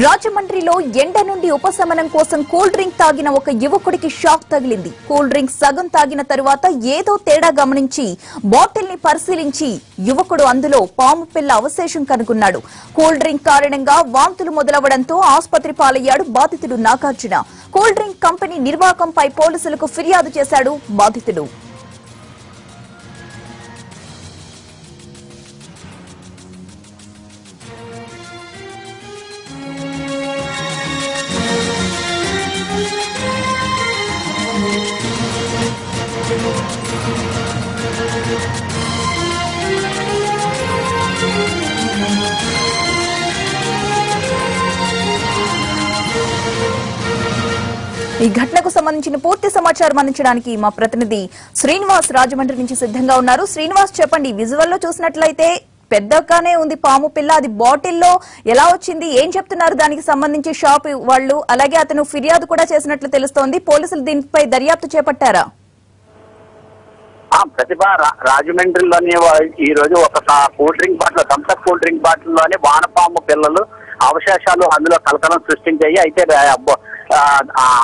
రాజమండ్రిలో ఎండ నుండి ఉపశమనం కోసం కూల్ డ్రింక్ తాగిన ఒక యువకుడికి షాక్ తగిలింది. కూల్ డ్రింక్ సగం తాగిన తరువాత ఏదో తేడా గమనించి బాటిల్ ని పరిశీలించి యువకుడు అందులో పాము పిల్ల అవశేషం కనుగొన్నాడు. కూల్ డ్రింక్ కారణంగా వాంతులు మొదలవడంతో ఆసుపత్రి పాలయ్యాడు బాధితుడు నాగార్జున. కూల్ డ్రింక్ కంపెనీ నిర్వాహకంపై పోలీసులకు ఫిర్యాదు చేశాడు బాధితుడు. ఈ ఘటనకు సంబంధించిన పూర్తి సమాచారం అందించడానికి మా ప్రతినిధి శ్రీనివాస్ రాజమండ్రి నుంచి సిద్ధంగా ఉన్నారు. శ్రీనివాస్, చెప్పండి, విజువల్ లో చూసినట్లయితే పెద్దగానే ఉంది పాము పిల్ల, అది బాటిల్లో ఎలా వచ్చింది, ఏం చెప్తున్నారు దానికి సంబంధించి షాప్ వాళ్ళు? అలాగే అతను ఫిర్యాదు కూడా చేసినట్లు తెలుస్తోంది. పోలీసులు దీనిపై దర్యాప్తు చేపట్టారా? ప్రతిభ, రాజమండ్రిలోని ఈ రోజు ఒక cool drink bottle, Thums Up cool drink bottle లోని వానపాము పిల్లలు అవశేషాలు అందులో కలకలం సృష్టించాయి. అయితే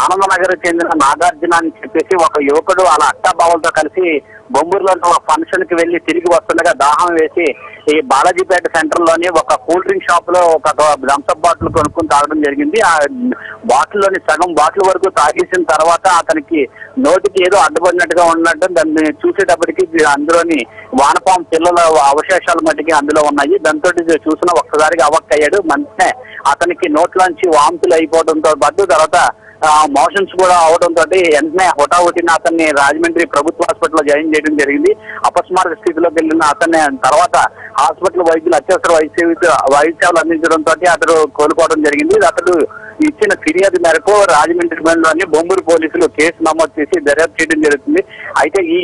ఆనందనగర్ చెందిన నాగార్జున అని చెప్పేసి ఒక యువకుడు అలా అట్టాబావులతో కలిసి బొంబూరులో ఫంక్షన్ కి వెళ్లి తిరిగి వస్తుండగా దాహం వేసి ఈ బాలాజీపేట సెంటర్ లోని ఒక కూల్ డ్రింక్ షాప్ లో ఒక థమ్సప్ బాటిల్ కొనుక్కుని తాగడం జరిగింది. ఆ బాటిల్ లోని సగం బాటిల్ వరకు తాగేసిన తర్వాత అతనికి నోటికి ఏదో అడ్డుపడినట్టుగా ఉన్నట్టు దాన్ని చూసేటప్పటికి అందులోని వానపాము పిల్లల అవశేషాలు మట్టికి అందులో ఉన్నాయి. దాంతో చూసిన ఒక్కసారిగా అవక్కయ్యాడు. మంచినే అతనికి నోట్లోంచి వాంతులు అయిపోవడంతో పాటు తర్వాత మోషన్స్ కూడా అవడంతో వెంటనే హుటాహుటిన అతన్ని రాజమండ్రి ప్రభుత్వ హాస్పిటల్లో జాయిన్ చేయడం జరిగింది. అపస్మారక స్థితిలోకి వెళ్ళిన అతన్ని తర్వాత హాస్పిటల్ వైద్యులు అత్యవసర వైద్యసేవలు అందించడంతో అతడు కోలుకోవడం జరిగింది. అతడు ఇచ్చిన ఫిర్యాదు మేరకు రాజమండ్రిలోని బొంబూరు పోలీసులు కేసు నమోదు చేసి దర్యాప్తు చేయడం జరుగుతుంది. అయితే ఈ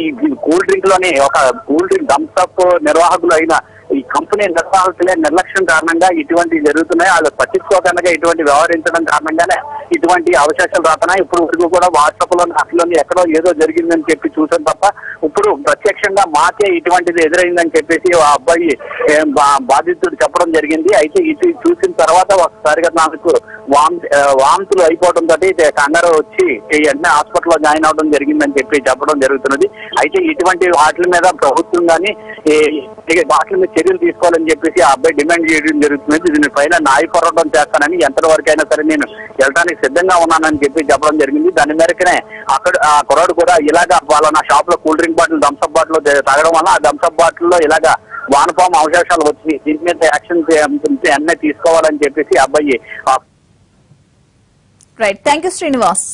కూల్ డ్రింక్ లోని ఒక కూల్ డ్రింక్ థమ్సప్ నిర్వాహకులు అయిన ఈ కంపెనీ నిర్వాహకులే నిర్లక్ష్యం కారణంగా ఇటువంటి జరుగుతున్నాయి. వాళ్ళు పట్టించుకోకుండా ఇటువంటి వ్యవహరించడం కారణంగానే ఇటువంటి అవకాశాలు రాతున్నాయి. ఇప్పుడు వరకు కూడా వాట్సాప్ లో అసలు ఎక్కడో ఏదో జరిగిందని చెప్పి చూసాను తప్ప ఇప్పుడు ప్రత్యక్షంగా మాకే ఇటువంటిది ఎదురైందని చెప్పేసి ఆ అబ్బాయి బాధితుడు చెప్పడం జరిగింది. అయితే ఇది చూసిన తర్వాత ఒకసారిగా నాకు వాంతులు అయిపోవడంతో కంగారు వచ్చి వెంటనే హాస్పిటల్లో జాయిన్ అవడం జరిగిందని చెప్పి చెప్పడం జరుగుతున్నది. అయితే ఇటువంటి వాటి మీద ప్రభుత్వం కానీ వాటి మీద చర్యలు తీసుకోవాలని చెప్పేసి ఆ అబ్బాయి డిమాండ్ చేయడం జరుగుతున్నది. దీనిపైన న్యాయ పోరాటం చేస్తానని, ఎంతటి వరకైనా సరే నేను వెళ్ళడానికి సిద్ధంగా ఉన్నానని చెప్పి చెప్పడం జరిగింది. దాని మేరకనే అక్కడ ఆ కుర్రాడు కూడా ఇలాగా వాళ్ళ నా షాప్ లో cool drink bottle Thums Up bottle తాగడం వల్ల ఆ థమ్సప్ బాటిల్లో ఇలాగా వానపాము అవశేషాలు వచ్చి దీని మీద యాక్షన్ అన్నీ తీసుకోవాలని చెప్పేసి అబ్బాయి. Right, thank you Srinivas.